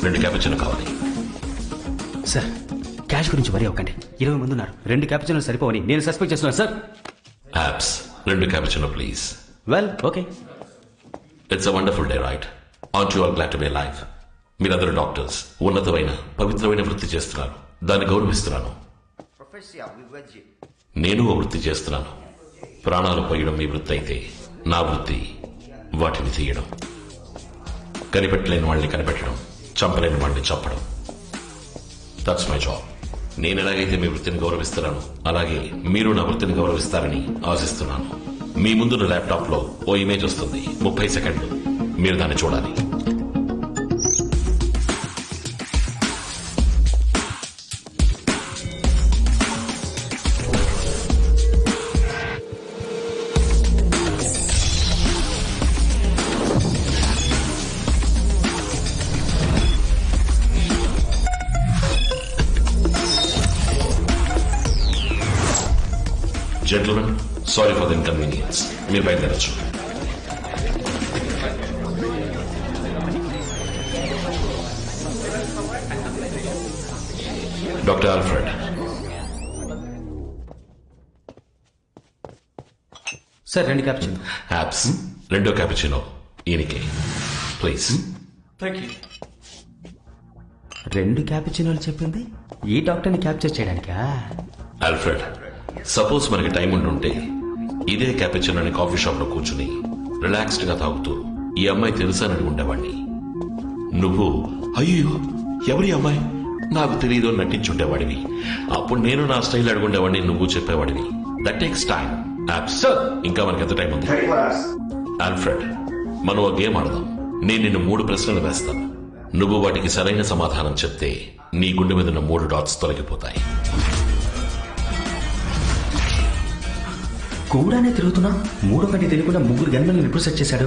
2 cappuccino కావాలి. Sir cash గురించి వరి అవ్వకండి. 20 మంది ఉన్నారు. 2 క్యాపుచినోలు సరిపోవని నేను సస్పెక్ట్ చేస్తున్నాను sir. Apps 2 cappuccino please. Well okay. It's a wonderful day right. Art you all glad to be alive. మీరందరూ డాక్టర్స్, ఉన్నతమైన పవిత్రమైన వృత్తి చేస్తున్నారు. దాన్ని గౌరవిస్తున్నాను. నేను ఓ వృత్తి చేస్తున్నాను. ప్రాణాలు పోయడం మీ వృత్తి అయితే నా వృత్తి వాటిని తీయడం. కనిపెట్టలేని వాళ్ళని కనిపెట్టడం, చంపలేని వాళ్ళని చంపడం. That's my job. నేను ఎలాగైతే మీ వృత్తిని గౌరవిస్తున్నాను అలాగే మీరు నా వృత్తిని గౌరవిస్తారని ఆశిస్తున్నాను. మీ ముందున్న ల్యాప్టాప్ లో ఓ ఇమేజ్ వస్తుంది. 30 సెకండ్లు మీరు దాన్ని చూడాలి. Gentlemen, sorry for the inconvenience. మీరు బయలుదేరచ్చు. Doctor Alfred. Sir 2 cappuccino. యాప్స్ 2 క్యాపుచినో ఈయనకి ప్లీజ్. 2 క్యాపుచినోలు చెప్పింది ఈ డాక్టర్ని క్యాప్చర్ చేయడానికా? ఆల్ఫ్రెడ్, సపోజ్ మనకి టైం ఉంటుంటే ఇదే క్యాపుచినోని కాఫీ షాప్ లో కూర్చుని రిలాక్స్డ్ గా తాగుతూ ఈ అమ్మాయి తెలుసానని ఉండేవాడిని. నువ్వు అయ్యో ఎవరి అమ్మాయి నాకు తెలియదు నటించుండేవాడివి. అప్పుడు నేను నా స్టైల్ అడుగుండేవాడిని, నువ్వు చెప్పేవాడివి. That takes time. ఇంకా మనకి ఎంత టైం ఉంది? ఆల్ఫ్రెడ్, మనం ఓ గేమ్ ఆడదాం. నేను నిన్ను 3 ప్రశ్నలు వేస్తాను. నువ్వు వాటికి సరైన సమాధానం చెప్తే నీ గుండె మీద ఉన్న 3 డాట్స్ తొలగిపోతాయి. కూడానే తిరుగుతున్నా 3 కంటే తెలియకుండా 3 గన్మెన్లను ఎప్పుడు సెట్ చేశాడు?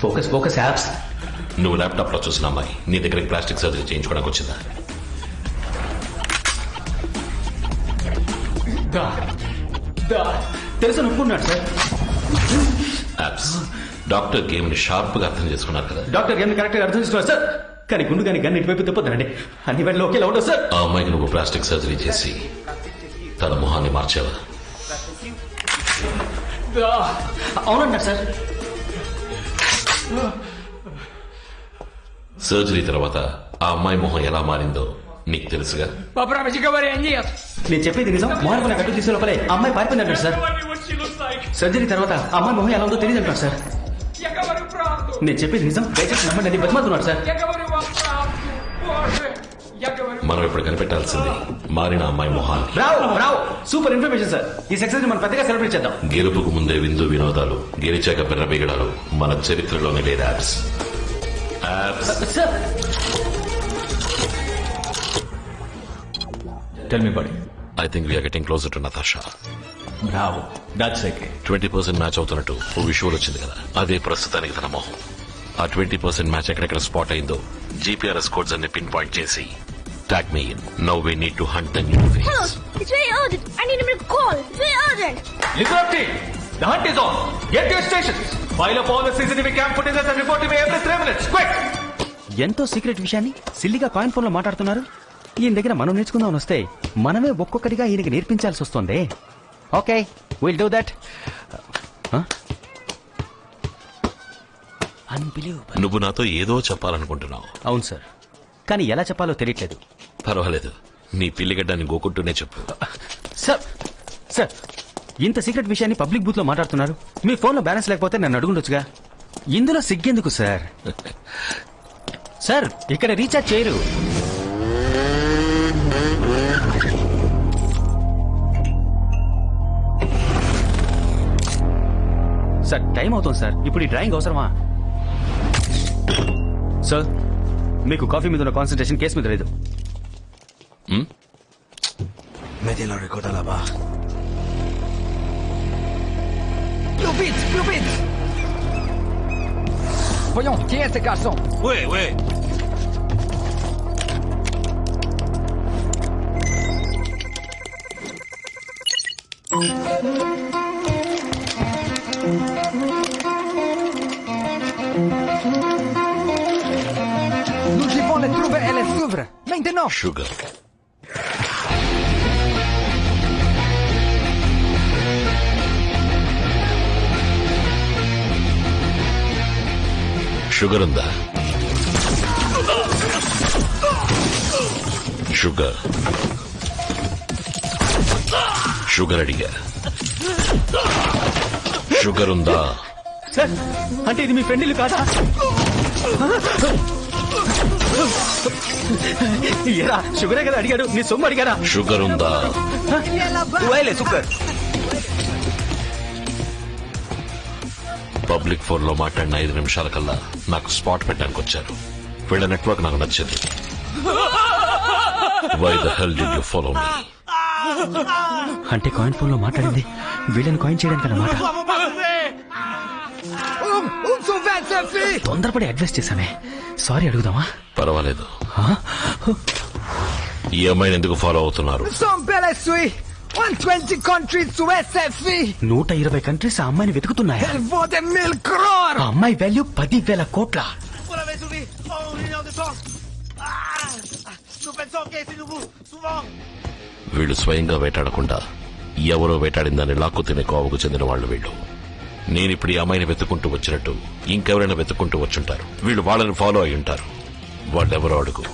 Focus focus apps. నువ్వు ల్యాప్టాప్ లో చూసిన అమ్మాయి నీ దగ్గరికి ప్లాస్టిక్ సర్జరీ చేయించుకోవడానికి వచ్చిందా? తెలుసు ఒప్పుకున్నాడు సార్. యాప్స్, డాక్టర్ గేమ్ ని షార్ప్ గా అర్థం చేసుకున్నారు కదా? డాక్టర్ గేమ్ కరెక్ట్ గా అర్థం చేసుకున్నారు సార్. కానీ గుండు కానీ గన్ ఇటువైపు తిప్పొద్దండి. అన్ని వేళలో ఒకేలా ఉండవు సార్. ఆ అమ్మాయికి నువ్వు ప్లాస్టిక్ సర్జరీ చేసి తన మొహాన్ని మార్చావా? అవునన్నారు సార్. సర్జరీ తర్వాత ఆ అమ్మాయి మొహం ఎలా మారిందో నీకు తెలుసుగా? నేను చెప్పేది నిజం. మొహన్ కట్టు తీసే లోపలే అమ్మాయి పారిపోయింది అంటారు సార్. సర్జరీ తర్వాత అమ్మాయి మొహం ఎలా ఉందో తెలియదు అంటారు సార్. నేను చెప్పేది నిజం, దయచేసి నమ్మండి. అది బతిమాలుతున్నాడు సార్. మనం ఇప్పుడు కనిపెట్టాల్సింది మారిన అమ్మాయి మొహాన్ని. రావు సూపర్ ఇన్ఫర్మేషన్ సార్. ఈ సక్సెస్ ని మనం పెద్దగా సెలబ్రేట్ చేద్దాం. గెలుపుకు ముందే విందు వినోదాలు, గెలిచాక పెర్ర బిగడాలు మన చరిత్రలోనే లేదు. Apps sir. Tell me buddy. I think we are getting closer to Natasha. Bravo. That's okay. 20% match అవుతున్నట్టు ఓ విషువల్ వచ్చింది కదా, అదే ప్రస్తుతానికి తన మొహం. ఆ 20% మ్యాచ్ ఎక్కడెక్కడ స్పాట్ అయిందో GPRS కోడ్స్ అన్ని పిన్ పాయింట్ చేసి tag me in. Now we need to hunt the new face. Hello, it's very urgent. I need a call. It's very urgent. Listen up team. The hunt is on. Get to your stations. File up all the CCTV cam footages and report to me every 3 minutes. Quick. ఎంతో secret విషయాన్ని సిల్లిగా coin phone లో మాట్లాడుతున్నారు. ఈయన దగ్గర మనం నేర్చుకుందామని వస్తే మనమే ఒక్కొక్కటిగా ఈయనకి నేర్పించాల్సి వస్తుంది. Okay, will do that. నువ్వు నాతో ఏదో చెప్పాలనుకుంటున్నావు. అవును సార్, కానీ ఎలా చెప్పాలో తెలియట్లేదు. పర్వాలేదు, నీ పిల్లిగడ్డాన్ని గోకుంటూనే చెప్పు. సార్ ఇంత సీక్రెట్ విషయాన్ని పబ్లిక్ బూత్ లో మాట్లాడుతున్నారు. మీ ఫోన్ లో బ్యాలెన్స్ లేకపోతే నన్ను అడుగుండొచ్చుగా. ఇందులో సిగ్గెందుకు సార్? సార్ ఇక్కడ రీఛార్జ్ చేయరు. సార్ టైం అవుతుంది సార్. ఇప్పుడు ఈ డ్రాయింగ్ అవసరమా? సార్ మీకు కాఫీ మీద ఉన్న కాన్సన్ట్రేషన్ కేసు మీద లేదు. Mettilo ricorda la va. Plus vite. Voyons, qui est ce garçon? Ouais. Nous y vont les Prouve elle s'ouvre. Maintenant. Sugar sugar ఉందా? షుగర్ షుగర్ అడిగా. షుగర్ ఉందా? సార్ అంటే ఇది మీ ఫ్రెండ్ ఇల్లు కాదా? ఏరా షుగరే కదా అడిగాడు, నీ సొమ్ము అడిగాడా? షుగర్ ఉందా? వైలే సూపర్. పబ్లిక్ ఫోన్ లో మాట్లాడిన 5 నిమిషాల కల్లా నాకు స్పాట్ పెట్టడానికి వచ్చారు. వీళ్ళ నెట్వర్క్ నాకు నచ్చింది. Why the hell did you follow me? అంటే కాయిన్ ఫోన్ లో మాట్లాడింది వీళ్ళని కాయిన్ చేయడానికి అన్నమాట. Sauvette sa fille. తొందరపడి అడ్వైస్ చేశానే, సారీ అడుగుదామా? పర్వాలేదు. ఈ అమ్మాయిని ఎందుకు ఫాలో అవుతున్నారు? Son bel essuie. 120 countries to SFI. 120 countries ఆ అమ్మాయిని వెతుకుతున్నాయా? Elle vaut des 1000 crores. ఆ అమ్మాయి వాల్యూ 10,000 కోట్ల. Vous l'avez sauvé. Oh, une heure de temps. Nous pensons que c'est nouveau. Souvent. వీళ్ళు స్వయంగా వేటాడకుండా ఎవరో వేటాడిందని లాక్కు తినే కోవకు చెందిన వాళ్ళు వీళ్ళు. నేనిప్పుడు ఈ అమ్మాయిని వెతుక్కుంటూ వచ్చినట్టు ఇంకెవరైనా వెతుక్కుంటూ వచ్చుంటారు. వీళ్ళు వాళ్ళని ఫాలో అయి ఉంటారు. వాళ్ళెవరో అడుగు.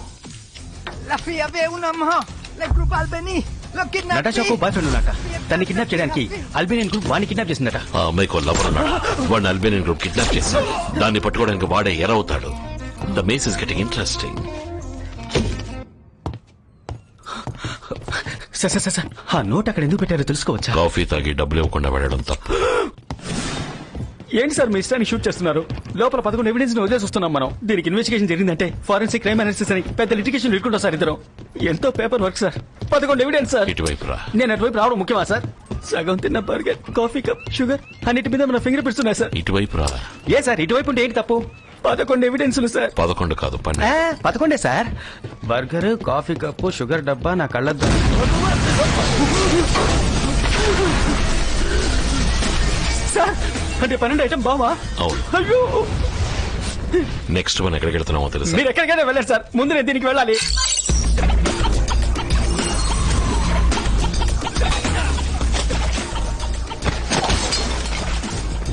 La fille avait un amant. Le groupe Albany. Le నటాషాకు kidnappé. Boy friend ఉన్నాక తన్ని కిడ్నాప్ చేయడానికి అల్బేనియన్ గ్రూప్ వాడిని కిడ్నాప్ చేసిందట. ఆ అమ్మాయికి లవర్ ఉన్నాడు. వాడిని అల్బేనియన్ గ్రూప్ కిడ్నాప్ చేసి దాన్ని పట్టుకోవడానికి వాడే ఎరవుతాడు. The maze is getting interesting. Sir ఆ నోట్ అక్కడ ఎందుకు పెట్టారో తెలుసుకోవచ్చా? కాఫీ తాగి డబ్బులు ఇవ్వకుండా వెళ్ళడం తప్పు. ఏంటి సార్ మీ ఇష్టాన్ని షూట్ చేస్తున్నారు? లోపల 11 ఎవిడెన్స్ ని వదిలేసి వస్తున్నాం మనం. దీనికి ఇన్వెస్టిగేషన్ జరిగిందంటే ఫారెన్సిక్ క్రైమ్ అనాలిసిస్ అని పెద్ద లిటిగేషన్ ఇరుకుంటాం సార్. ఇద్దరం ఎంతో paper work sir. 11 evidence sir. ఇటువైపు రా. నేను అటువైపు రావడం ముఖ్యమా సార్? సగం తిన్న బర్గర్, కాఫీ కప్, షుగర్ అన్నిటి మీద మన ఫింగర్ ప్రింట్స్ ఉన్నాయి సార్. ఇటువైపు రా. ఏ సార్ ఇటువైపు ఉంటే ఏంటి తప్పు? 11 ఎవిడెన్స్లు సార్. 11 కాదు 12. 11 sir. Burger, coffee cup, sugar డబ్బా, నా కళ్ళద్దు. సార్ అంటే 12 ఐటమ్ బావా? అవును. అయ్యో నెక్స్ట్ మనం ఎక్కడికి వెళ్తున్నామో తెలుసా? మీరు ఎక్కడికైనా వెళ్ళండి సార్, ముందు నేను దీనికి వెళ్ళాలి.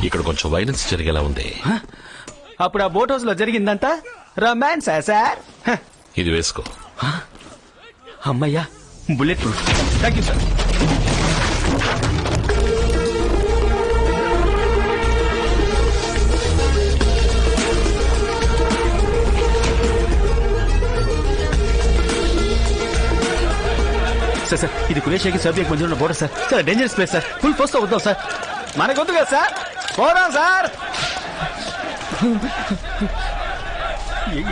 ఇక్కడ కొంచెం వైలెన్స్ జరిగేలా ఉంది. అప్పుడు ఆ బోట్ హౌస్ లో జరిగిందంతా రొమాన్స్ సార్. ఇది వేసుకో. అమ్మయ్యా bullet proof. Thank you sir. Sir ఇది కురేషియాకి సర్బియాకి మధ్య ఉన్న border sir. Sir dangerous place sir. Full force తో వద్దాం సార్. మనకొద్దు కదా సార్, పోదాం సార్.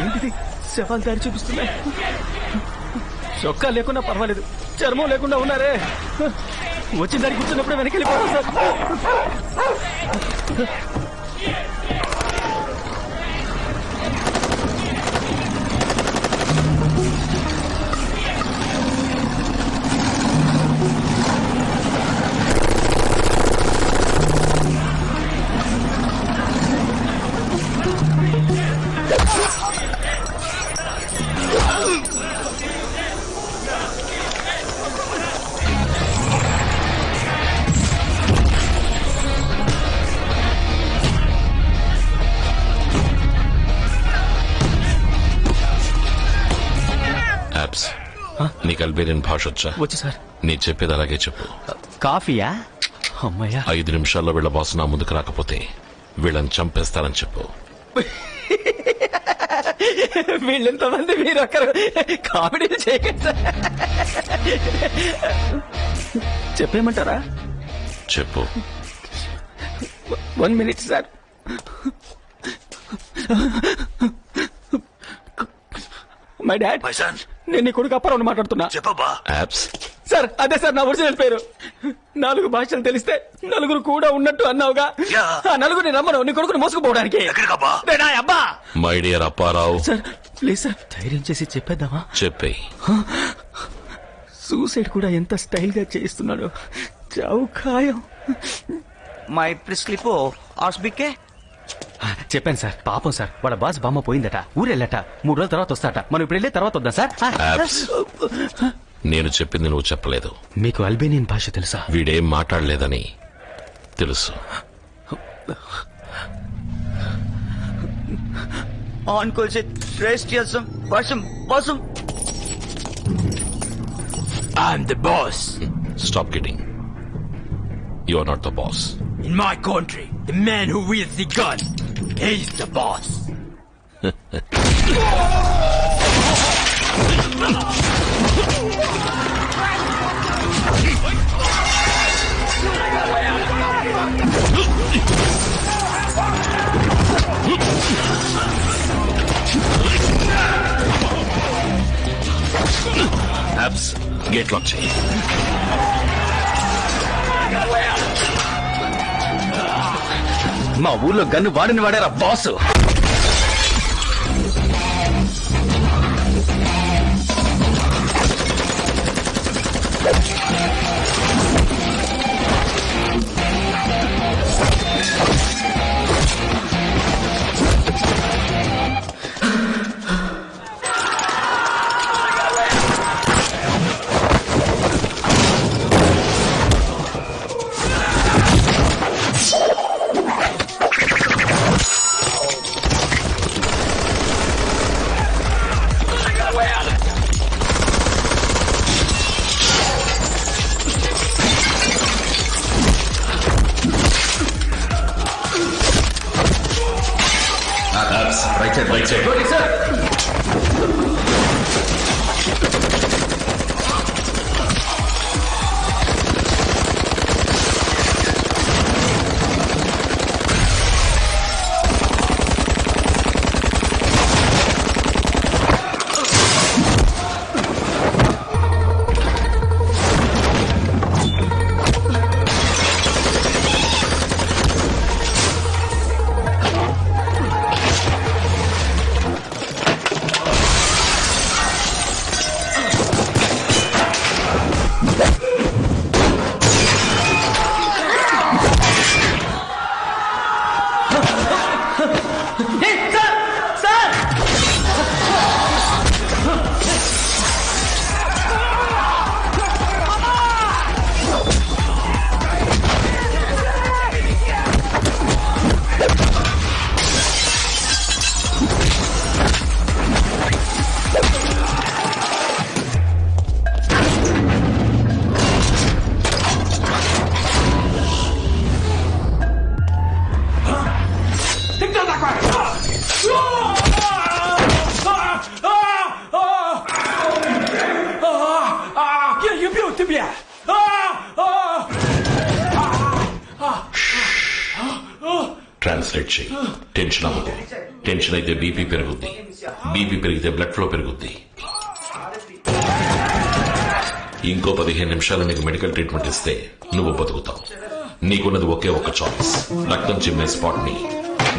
ఏంటిది శవాలు దారి చూపిస్తున్నాయి? చొక్కా లేకుండా పర్వాలేదు, చర్మం లేకుండా ఉన్నారే. వచ్చిన దానికి కూర్చున్నప్పుడు వెనక్కి వెళ్ళిపోతాం సార్. నీకు అల్బేనియన్ భాష వచ్చా? వచ్చు సార్. నీ చెప్పేది అలాగే చెప్పు. కాఫీయా? అమ్మయ్యా. 5 నిమిషాల్లో వీళ్ళ బాస్ నా ముందుకు రాకపోతే వీళ్ళని చంపేస్తానని చెప్పు. వీళ్ళెంతమంది మీరు ఒకరు కామెడీలు చేయకండి సార్. చెప్పేయమంటారా? చెప్పు. 1 minute sir. My dad. My son. నేను నీ కొడుకు అప్పారావు మాట్లాడుతున్నా. చెప్పబ్బా. యాప్స్ సార్ అదే సార్ నా ఒరిజినల్ పేరు. 4 భాషలు తెలిస్తే నలుగురు కూడా ఉన్నట్టు అన్నావుగా. యా. ఆ నలుగురిని రమ్మను నీ కొడుకుని మోసుకుపోవడానికి. ఎక్కడికబ్బా? అబ్బా. My dear Apparao. Sir please sir ధైర్యం చేసి చెప్పేద్దామా? చెప్పేయ్. సూసైడ్ కూడా ఎంత స్టైల్ గా చేస్తున్నాడు. చావు ఖాయం. My preslipo, Osbike? చెప్పాను సార్, పాపం సార్, వాళ్ళ బాస్ బామ్మ పోయిందట, ఊరెళ్ళట, 3 రోజుల తర్వాత వస్తాట. మనం ఇప్పుడు వెళ్ళే తర్వాత వద్దాం సార్. యాబ్స్, నేను చెప్పింది నువ్వు చెప్పలేదు. మీకు అల్బేనియన్ భాష తెలుసా? వీడేం మాట్లాడలేదని తెలుసు. ఆన్కోల్ से रेस्ट చేస్తాం. వాసం I'm the boss. Stop kidding. You are not the boss. In my country, the man who wields the gun, he's the boss. Abs, gate lock చేయి. మా ఊర్లో గన్ను వాడిని వాడారా boss? Abs, right side, right side. Okay sir. Translate చేయి. Tension అవ్వదు. Tension అయితే BP పెరుగుద్ది, BP పెరిగితే బ్లడ్ ఫ్లో పెరుగుద్ది. ఇంకో 15 నిమిషాలు నీకు మెడికల్ ట్రీట్మెంట్ ఇస్తే నువ్వు బతుకుతావు. నీకున్నది ఒకే ఒక్క చాయిస్. రక్తం చిమ్మే స్పాట్ ని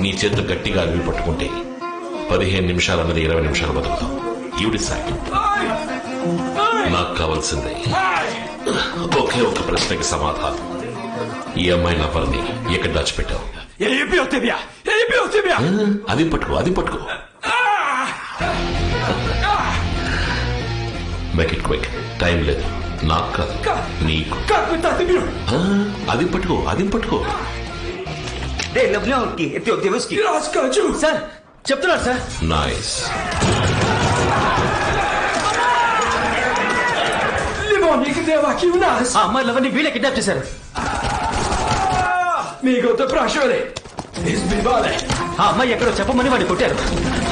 నీ చేత గట్టిగా అరివి పట్టుకుంటే 15 నిమిషాలు అన్నది 20 నిమిషాలు బతుకుతావు. You decide. నాకు కావాల్సిందే ఒకే ఒక్క ప్రశ్నకి సమాధానం. ఈ అమ్మాయి నా పనిని ఎక్కడ దాచిపెట్టావు? అది పట్టుకో, అది పట్టుకో. Make it quick. టైం లేదు. నాకు కాదు, నీకు. అది పట్టుకో, అది పట్టుకో. సార్ చెప్తున్నారు సార్. నైస్. ఆ అమ్మాయిలవన్నీ వీళ్ళే కిడ్నాప్ చేశారు. ఆ అమ్మాయి ఎక్కడో చెప్పమని వాడిని కొట్టారు.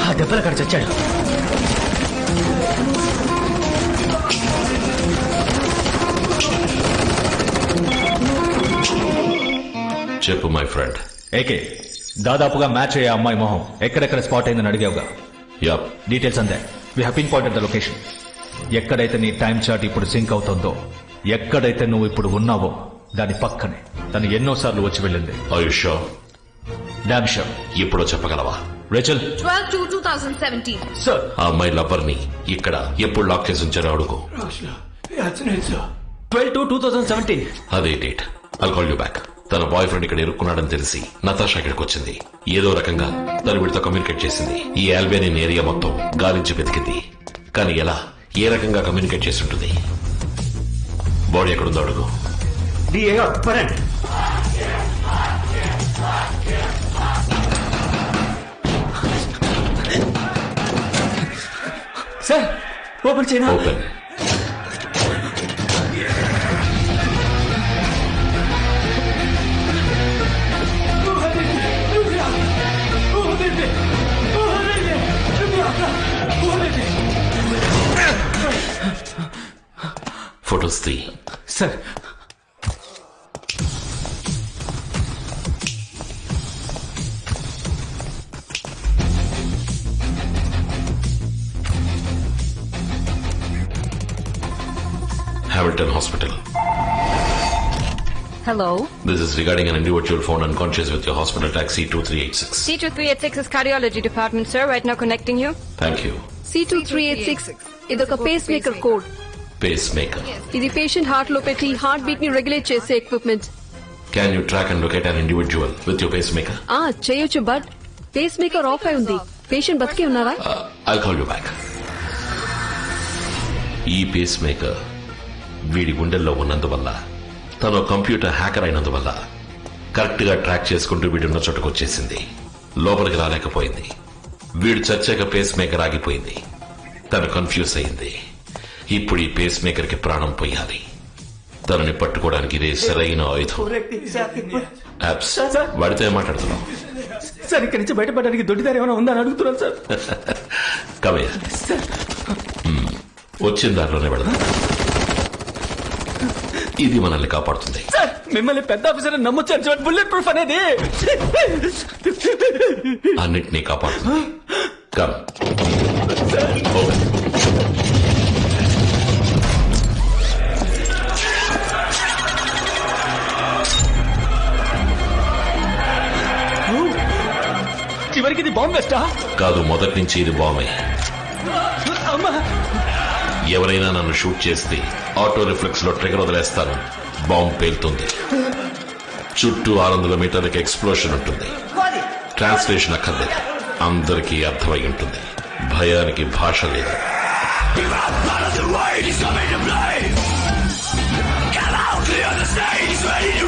ఆ దెబ్బలు అక్కడ చచ్చాడు. చెప్పు మై ఫ్రెండ్. ఏకే, దాదాపుగా మ్యాచ్ అయ్యే అమ్మాయి మొహం ఎక్కడెక్కడ స్పాట్ అయిందని అడిగావుగా. యాప్. డీటెయిల్స్ అంతే. We have pin pointed the location. ఎక్కడైతే నీ టైం చార్ట్ ఇప్పుడు సింక్ అవుతుందో, ఎక్కడైతే నువ్వు ఇప్పుడు ఉన్నావో దాని పక్కనే తను ఎన్నోసార్లు వచ్చి వెళ్ళింది. ఆయుషో డామ్ షూర్. ఇప్పుడు చెప్పగలవా? రేచల్, 12/2/2017. సార్ ఆ అమ్మాయి లవ్వర్ ని ఇక్కడ ఎప్పుడు లాక్ చేసి ఉంచారో అడుగు. 12/2/2017. అదే date. I'll call you back. తన బాయ్ ఫ్రెండ్ ఇక్కడ ఇరుక్కున్నాడని తెలిసి నతాషా ఇక్కడికి వచ్చింది. ఏదో రకంగా తను వీడితో కమ్యూనికేట్ చేసింది. ఈ ఆల్బేనియన్ ఏరియా మొత్తం గాలించి వెతికింది. కానీ ఎలా, ఏ రకంగా కమ్యూనికేట్ చేసి ఉంటుంది? బాడీ ఎక్కడుందో అడుగు. పడండి. సార్ ఓపెన్ చేయనా? ఓపెన్. ఫొటోస్ తీ. Sir Hamilton Hospital. Hello. This is regarding an individual found unconscious with your hospital taxi 2386. C2386 is cardiology department, sir. Right now connecting you. Thank you. C2386 ఇదొక face maker code. Pacemaker. ఇది patient heart లో పెట్టి heart beat ని regulate చేసే equipment. Can you track and locate an individual with your pacemaker? చేయొచ్చు, but face maker of అయి ఉంది. Patient బతికి ఉన్నారా? I'll call you back. ఈ పేస్ మేకర్ వీడి గుండెల్లో ఉన్నందువల్ల, తను కంప్యూటర్ హ్యాకర్ అయినందువల్ల కరెక్ట్ గా ట్రాక్ చేసుకుంటూ వీడున్న చోటుకు వచ్చేసింది. లోపలికి రాలేకపోయింది. వీడు చచ్చాక పేస్ మేకర్ ఆగిపోయింది. తను కన్ఫ్యూజ్ అయింది. ఇప్పుడు ఈ పేస్ మేకర్ కి ప్రాణం పోయాలి. తనని పట్టుకోవడానికి ఇదే సరైన ఆయుధం. యాప్స్. వాడితో ఏం మాట్లాడుతున్నావు? సార్ ఇక్కడి నుంచి బయటపడడానికి దొడ్డిదారి ఏమైనా ఉందని అడుగుతున్నాను సార్. కవే వచ్చిన దారిలోనే పెడదాం. ఇది మనల్ని కాపాడుతుంది. సార్ మిమ్మల్ని పెద్ద ఆఫీసర్ నమ్మొచ్చు. బుల్లెట్ ప్రూఫ్ అనేది అన్నిటినీ కాపాడుతుంది. కమ్. ఓపెన్. చివరికి ఇది బాంబ్ వెస్టా? కాదు, మొదటి నుంచి ఇది బాంబే. అమ్మా, ఎవరైనా నన్ను షూట్ చేస్తే ఆటో రిఫ్లెక్స్ లో ట్రిగర్ వదిలేస్తాను. బాంబ్ పేలుతుంది. చుట్టూ 600 మీటర్లకి ఎక్స్ప్లోషన్ ఉంటుంది. ట్రాన్స్లేషన్ అక్కర్లేదు. అందరికీ అర్థమై ఉంటుంది. భయానికి భాష లేదు. Come out, clear the stage, ready to